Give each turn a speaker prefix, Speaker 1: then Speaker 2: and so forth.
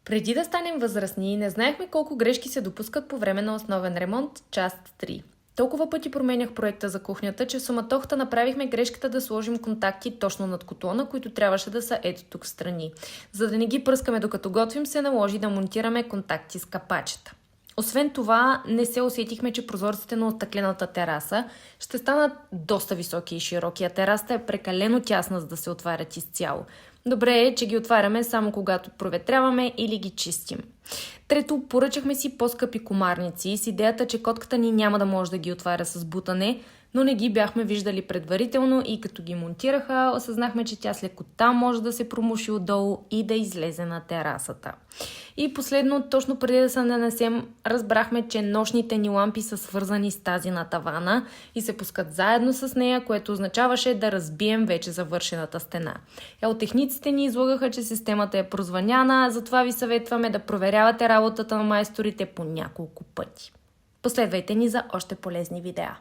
Speaker 1: Преди да станем възрастни, не знаехме колко грешки се допускат по време на основен ремонт, част 3. Толкова пъти променях проекта за кухнята, че в суматохата направихме грешката да сложим контакти точно над котлона, които трябваше да са ето тук встрани. За да не ги пръскаме докато готвим, се наложи да монтираме контакти с капачета. Освен това, не се усетихме, че прозорците на остъклената тераса ще станат доста високи и широки, а терасата е прекалено тясна, за да се отварят изцяло. Добре е, че ги отваряме само когато проветряваме или ги чистим. Трето, поръчахме си по-скъпи комарници с идеята, че котката ни няма да може да ги отваря с бутане, но не ги бяхме виждали предварително и като ги монтираха, осъзнахме, че тя с лекота може да се промуши отдолу и да излезе на терасата. И последно, точно преди да се нанесем, разбрахме, че нощните ни лампи са свързани с тази на тавана и се пускат заедно с нея, което означаваше да разбием вече завършената стена. Техниците ни излагаха, че системата е прозвъняна, затова ви съветваме да проверявате работата на майсторите по няколко пъти. Последвайте ни за още полезни видеа.